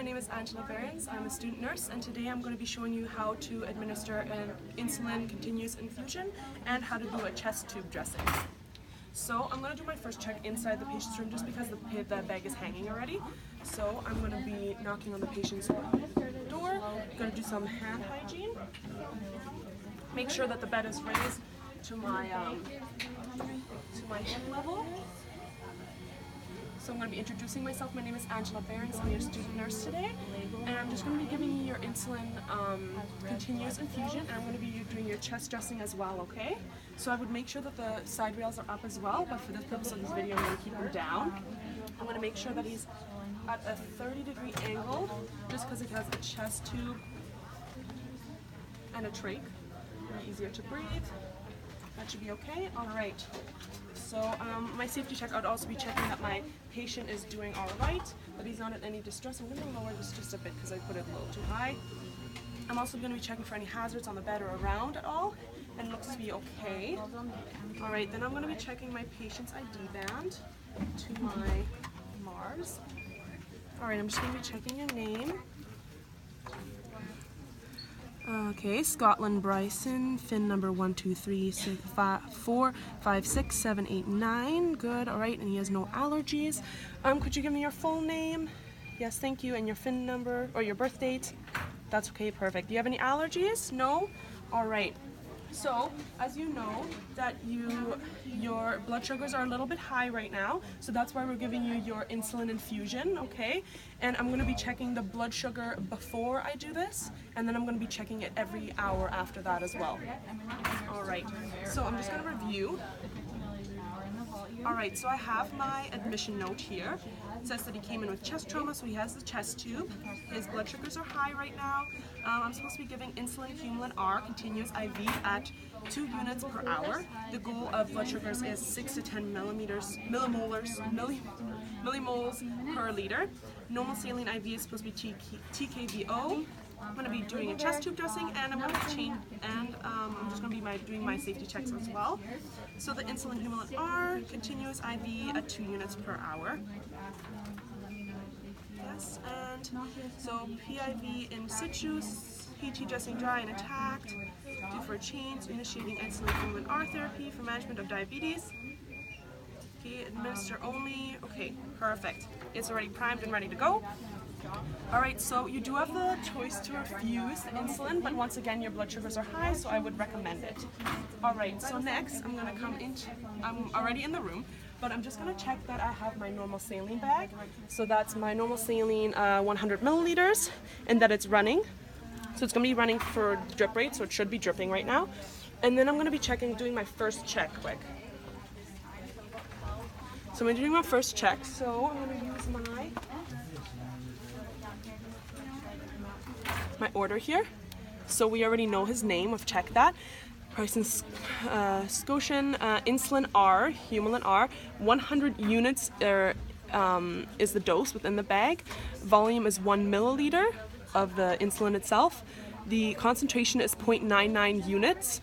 name is I'm a student nurse, and today I'm going to be showing you how to administer an insulin continuous infusion and how to do a chest tube dressing. So I'm going to do my first check inside the patient's room just because the bag is hanging already. So I'm going to be knocking on the patient's door. I'm going to do some hand hygiene. Make sure that the bed is raised to my hip level. So I'm going to be introducing myself. My name is Angela Behrens. I'm your student nurse today, and I'm just going to be giving you your insulin continuous infusion, and I'm going to be doing your chest dressing as well, okay? So I would make sure that the side rails are up as well, but for the purpose of this video, I'm going to keep them down. I'm going to make sure that he's at a 30-degree angle, just because it has a chest tube and a trach. Easier to breathe. That should be okay. All right. So my safety check, I would also be checking that my patient is doing all right, that he's not in any distress. I'm going to lower this just a bit because I put it a little too high. I'm also going to be checking for any hazards on the bed or around at all, and it looks to be okay. All right, then I'm going to be checking my patient's ID band to my NURS. All right, I'm just going to be checking your name. Okay, Scotland Bryson, fin number 1, 2, 3, 4, 5, 6, 7, 8, 9. Good, all right, and he has no allergies. Could you give me your full name? Yes, thank you, and your fin number or your birth date? That's okay, perfect. Do you have any allergies? No? All right. So, as you know, that your blood sugars are a little bit high right now, so that's why we're giving you your insulin infusion, okay? And I'm going to be checking the blood sugar before I do this, and then I'm going to be checking it every hour after that as well. All right, so I'm just going to review. All right, so I have my admission note here. It says that he came in with chest trauma, so he has the chest tube. His blood sugars are high right now. I'm supposed to be giving insulin Humulin R continuous IV at 2 units per hour. The goal of blood sugars is 6 to 10 millimoles per liter. Normal saline IV is supposed to be TKVO. I'm going to be doing a chest tube dressing, and I'm going to I'm just going to be doing my safety checks as well. So the insulin Humulin R continuous IV at 2 units per hour. Yes, and so PIV in situ, PT dressing dry and intact, due for chains, initiating insulin Humulin R therapy for management of diabetes. Okay, administer only. Okay, perfect. It's already primed and ready to go. Alright, so you do have the choice to refuse the insulin, but once again your blood sugars are high, so I would recommend it. Alright, so next I'm going to come into, I'm already in the room, but I'm just going to check that I have my normal saline bag. So that's my normal saline 100 milliliters, and that it's running. So it's going to be running for drip rate, so it should be dripping right now. And then I'm going to be doing my first check quick. So I'm doing my first check, so I'm going to use my order here. So we already know his name, we've checked that. Price and Scotian insulin R, Humulin R, 100 units is the dose within the bag. Volume is 1 milliliter of the insulin itself. The concentration is 0.99 units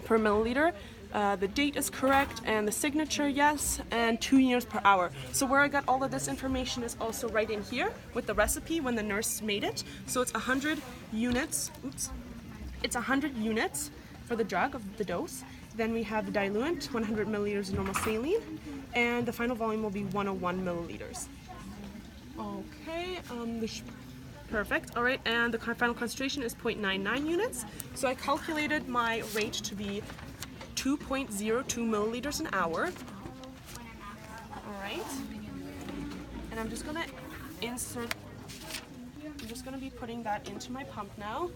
per milliliter. The date is correct, and the signature, yes, and 2 units per hour. So where I got all of this information is also right in here with the recipe when the nurse made it. So it's 100 units, it's 100 units for the drug of the dose. Then we have the diluent, 100 milliliters of normal saline, and the final volume will be 101 milliliters. Okay, perfect. All right, and the final concentration is 0.99 units. So I calculated my rate to be 2.02 milliliters an hour. All right, and I'm just gonna be putting that into my pump now.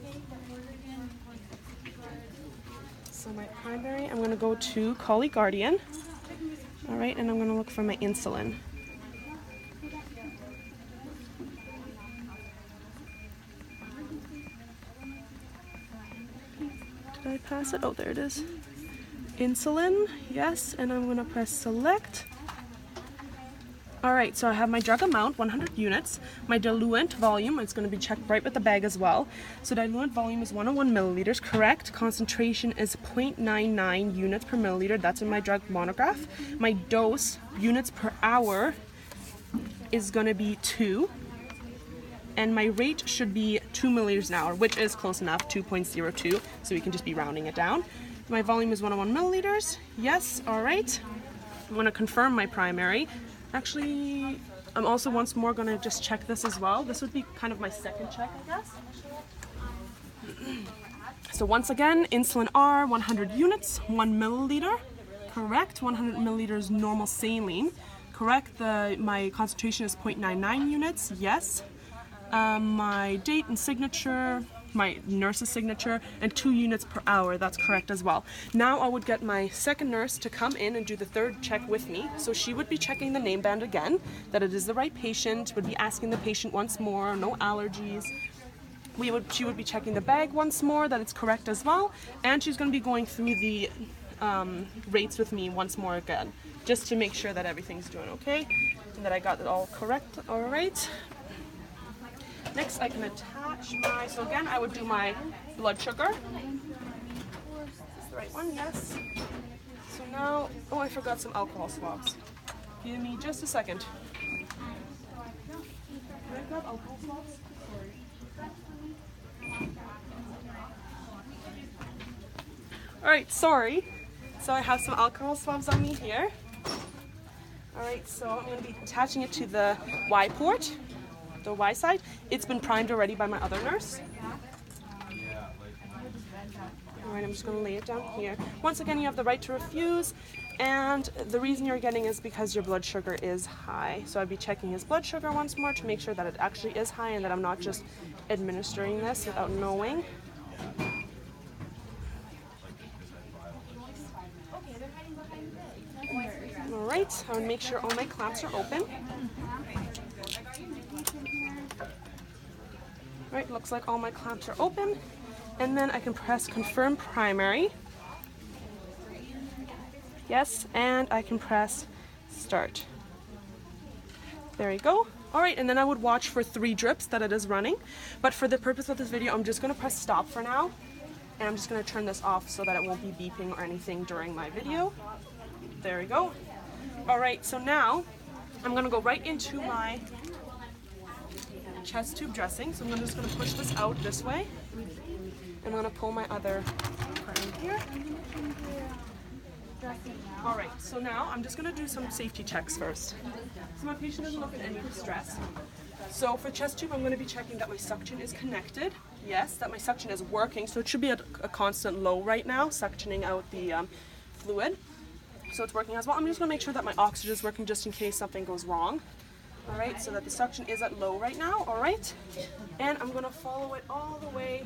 So my primary, I'm gonna go to Collie Guardian. All right, and I'm gonna look for my insulin. Did I pass it? Oh, there it is. Insulin, yes, and I'm going to press select. Alright, so I have my drug amount, 100 units. My diluent volume, it's going to be checked right with the bag as well. So diluent volume is 101 milliliters, correct. Concentration is 0.99 units per milliliter. That's in my drug monograph. My dose, units per hour, is going to be 2. and my rate should be 2 milliliters an hour, which is close enough, 2.02, so we can just be rounding it down. My volume is 101 milliliters. Yes, all right. I'm going to confirm my primary. Actually, I'm also once more going to just check this as well. This would be kind of my second check, I guess. So once again, insulin R, 100 units, 1 milliliter. Correct. 100 milliliters normal saline. Correct. My concentration is 0.99 units. Yes. My date and signature, my nurse's signature, and 2 units per hour. That's correct as well. Now I would get my second nurse to come in and do the third check with me. So she would be checking the name band again, that it is the right patient, would be asking the patient once more, no allergies. She would be checking the bag once more, that it's correct as well. And she's going to be going through the rates with me once more again, just to make sure that everything's doing okay and that I got it all correct. All right. Next, I can attach my, so again, I would do my blood sugar. Is this the right one? Yes. So now, oh, I forgot some alcohol swabs. Give me just a second. Can I grab alcohol swabs? All right, sorry. So I have some alcohol swabs on me here. All right, so I'm going to be attaching it to the Y port. The Y side. It's been primed already by my other nurse. Alright, I'm just going to lay it down here. Once again, you have the right to refuse, and the reason you're getting is because your blood sugar is high. So I'd be checking his blood sugar once more to make sure that it actually is high and that I'm not just administering this without knowing. Alright, I would make sure all my clamps are open. Right, looks like all my clamps are open, and then I can press confirm primary. Yes, and I can press start. There you go. All right, and then I would watch for 3 drips that it is running, but for the purpose of this video, I'm just going to press stop for now, and I'm just going to turn this off so that it won't be beeping or anything during my video. There we go. All right, so now I'm going to go right into my chest tube dressing. So I'm just going to push this out this way, and I'm going to pull my other part in here. All right, so now I'm just going to do some safety checks first. So my patient doesn't look in any distress. So for chest tube, I'm going to be checking that my suction is connected. Yes, that my suction is working. So it should be at a constant low right now, suctioning out the fluid. So it's working as well. I'm just going to make sure that my oxygen is working just in case something goes wrong. All right, so that the suction is at low right now. All right, and I'm going to follow it all the way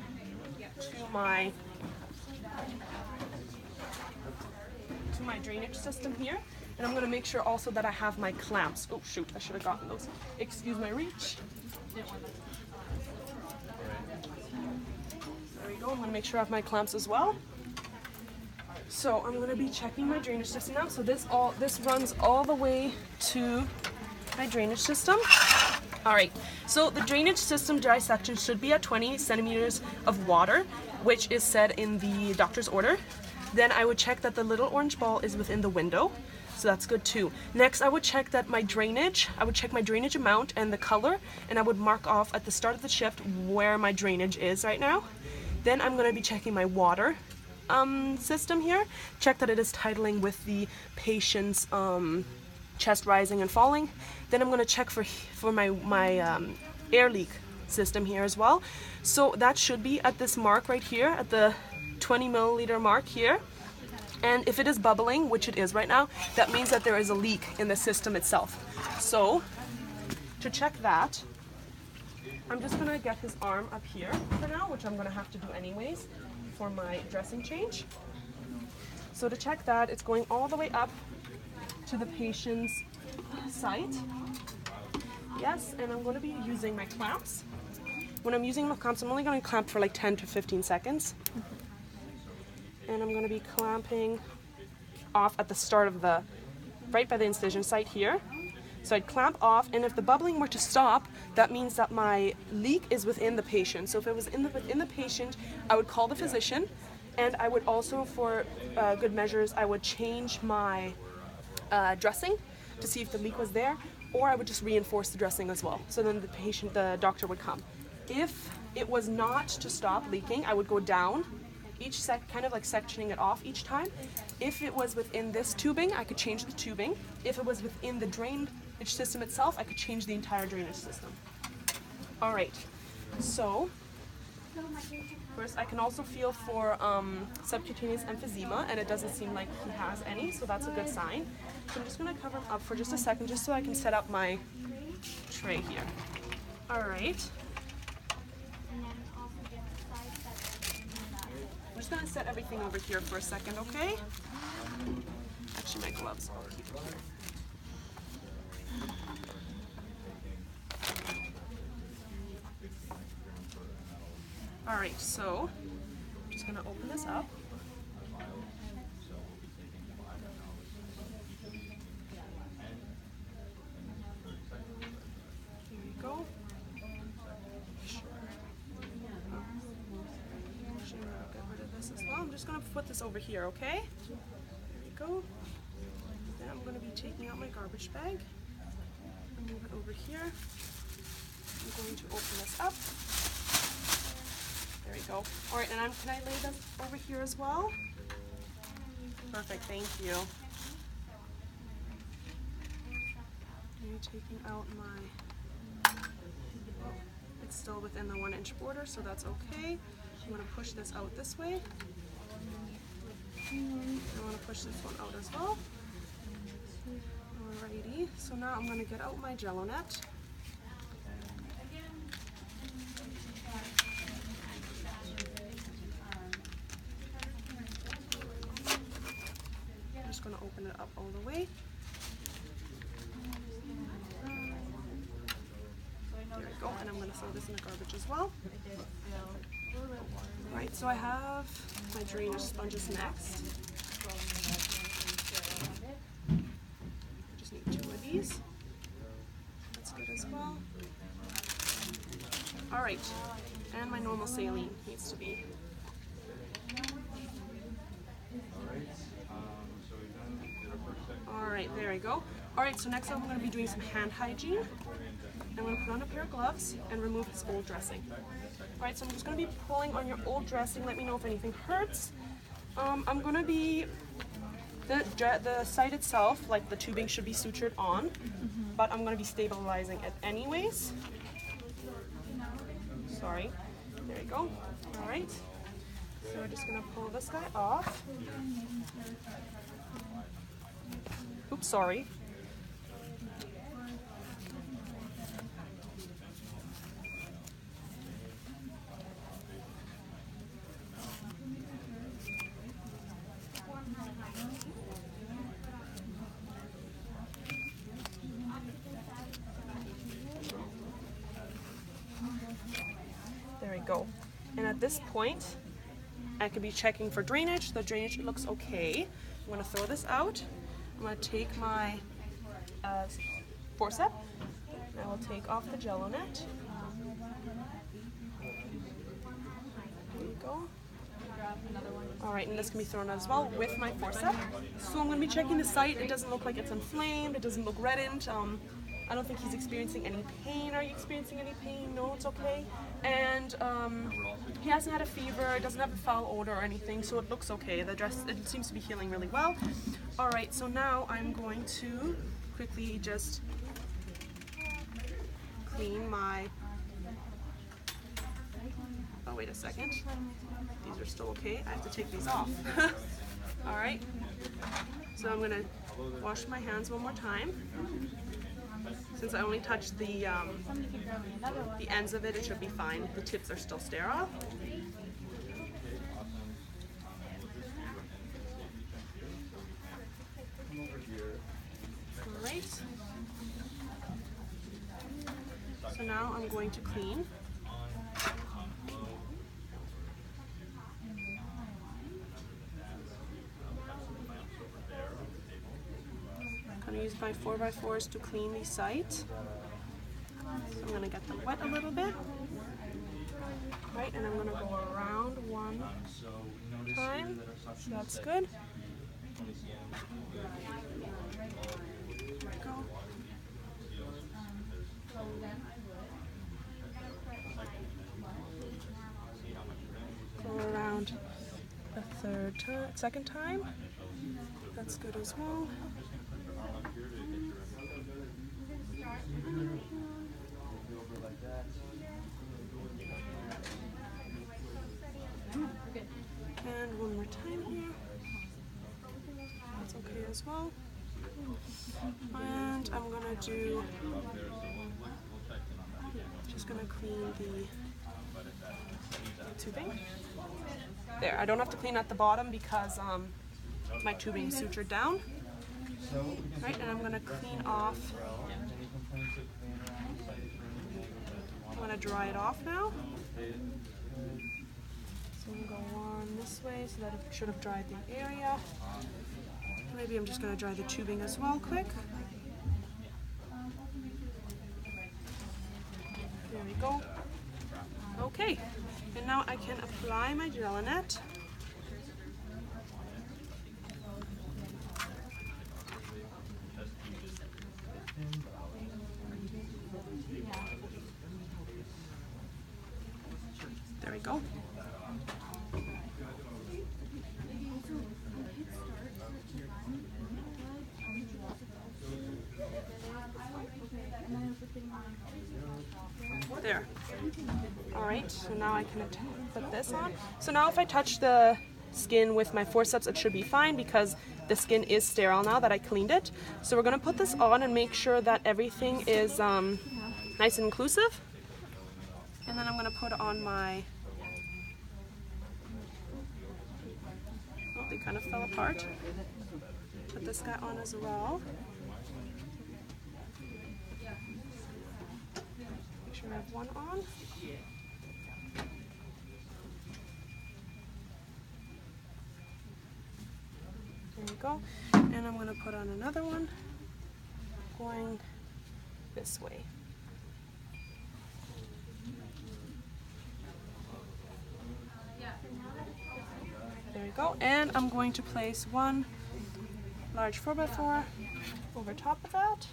to my drainage system here. And I'm going to make sure also that I have my clamps. Oh shoot, I should have gotten those. Excuse my reach. There we go. I'm going to make sure I have my clamps as well. So I'm going to be checking my drainage system now. So this runs all the way to my drainage system. All right, so the drainage system dry section should be at 20 centimeters of water, which is said in the doctor's order. Then I would check that the little orange ball is within the window, so that's good too. Next, I would check that my drainage, I would check my drainage amount and the color, and I would mark off at the start of the shift where my drainage is right now. Then I'm going to be checking my water system here, check that it is titling with the patient's chest rising and falling. Then I'm going to check for my air leak system here as well. So that should be at this mark right here, at the 20 milliliter mark here. And if it is bubbling, which it is right now, that means that there is a leak in the system itself. So to check that, I'm just going to get his arm up here for now, which I'm going to have to do anyways for my dressing change. So to check that, it's going all the way up to the patient's site. Yes, and I'm going to be using my clamps. When I'm using my clamps, I'm only going to clamp for like 10 to 15 seconds. And I'm going to be clamping off at the start of right by the incision site here. So I'd clamp off, and if the bubbling were to stop, that means that my leak is within the patient. So if it was within the patient, I would call the physician, and I would also, for good measures, I would change my dressing to see if the leak was there, or I would just reinforce the dressing as well. So then the doctor would come. If it was not to stop leaking, I would go down each kind of like sectioning it off each time. If it was within this tubing, I could change the tubing. If it was within the drainage system itself, I could change the entire drainage system. All right, so first I can also feel for subcutaneous emphysema, and it doesn't seem like he has any, so that's a good sign. So I'm just gonna cover him up for just a second, just so I can set up my tray here. All right. I'm just gonna set everything over here for a second, okay? Actually, my gloves, I'll keep it here. All right, so I'm just gonna open this up. Here we go. Get rid of this as well. I'm just gonna put this over here, okay? There we go. Then I'm gonna be taking out my garbage bag and move it over here. I'm going to open this up. There we go. All right, and can I lay this over here as well? Perfect, thank you. I'm taking out my, it's still within the 1-inch border, so that's okay. I'm gonna push this out this way. I wanna push this one out as well. Alrighty, so now I'm gonna get out my Jello net. I'm just gonna open it up all the way. There we go, and I'm gonna throw this in the garbage as well. Right, so I have my drainage sponges next. I just need 2 of these. That's good as well. All right, and my normal saline needs to be. All right, there we go. All right, so next I'm going to be doing some hand hygiene. I'm going to put on a pair of gloves and remove his old dressing. All right, so I'm just going to be pulling on your old dressing. Let me know if anything hurts. I'm going to be, the site itself, like the tubing should be sutured on, but I'm going to be stabilizing it anyways. Sorry, there we go. All right, so we're just going to pull this guy off. Oops, sorry. There we go. And at this point, I could be checking for drainage. The drainage looks okay. I'm going to throw this out. I'm going to take my forceps. I will take off the Jello net. There you go. All right, and this can be thrown out as well with my forceps. So I'm going to be checking the site. It doesn't look like it's inflamed. It doesn't look reddened. I don't think he's experiencing any pain. Are you experiencing any pain? No, it's okay. And he hasn't had a fever. It doesn't have a foul odor or anything, so it looks okay. The dress, it seems to be healing really well. All right, so now I'm going to quickly just clean my, oh, wait a second. These are still okay. I have to take these off. All right, so I'm gonna wash my hands one more time. Since I only touched the ends of it, it should be fine. The tips are still sterile. All right. So now I'm going to clean. I'm going to use my 4x4s to clean the site. So I'm going to get them wet a little bit. Right, and I'm going to go around one time. So that's good. There we go. Go around a second time. That's good as well. And one more time here. That's okay as well. And I'm gonna do, just gonna clean the tubing. There, I don't have to clean at the bottom because my tubing is sutured down. Right, and I'm gonna clean off. I'm gonna dry it off now. So I'm gonna go on this way so that it should have dried the area. Maybe I'm just gonna dry the tubing as well quick. There we go. Okay, and now I can apply my Gelinet. There we go. There. All right, so now I can put this on. So now if I touch the skin with my forceps, it should be fine because the skin is sterile now that I cleaned it. So we're gonna put this on and make sure that everything is nice and inclusive. And then I'm gonna put on my, oh, they kind of fell apart. Put this guy on as well. Make sure I have one on. There we go. And I'm gonna put on another one going this way. There we go. And I'm going to place one large 4x4 over top of that.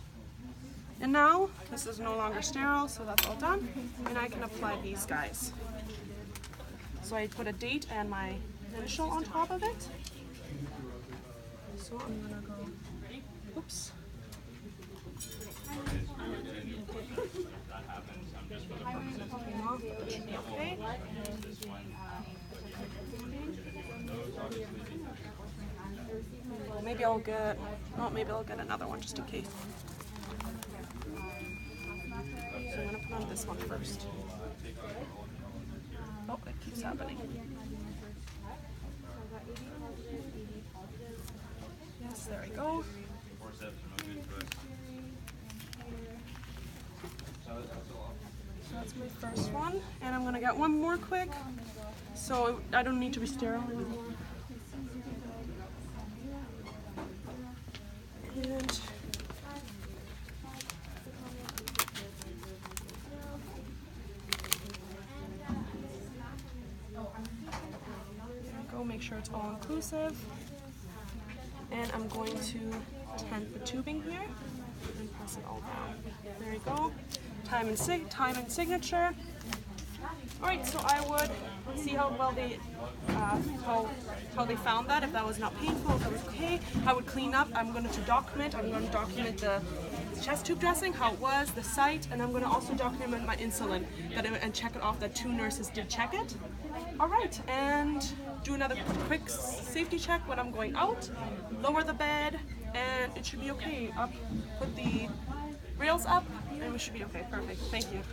And now this is no longer sterile, so that's all done. And I can apply these guys. So I put a date and my initial on top of it. So I'm gonna go, oops. Okay. Well, maybe I'll get, oh, maybe I'll get another one just in case. So I'm gonna put on this one first. Oh, it keeps happening. Yes, there we go. So that's my first one, and I'm gonna get one more quick, so I don't need to be sterile anymore. And go, make sure it's all inclusive. And I'm going to tent the tubing here and press it all down. There we go. Time and signature. All right, so I would see how well they how they found that. If that was not painful, if that was okay, I would clean up. I'm going to document. I'm going to document the chest tube dressing, how it was, the site, and I'm going to also document my insulin and check it off that 2 nurses did check it. All right, and do another quick safety check when I'm going out. Lower the bed, and it should be okay. Up, put the rails up, and we should be okay. Perfect. Thank you.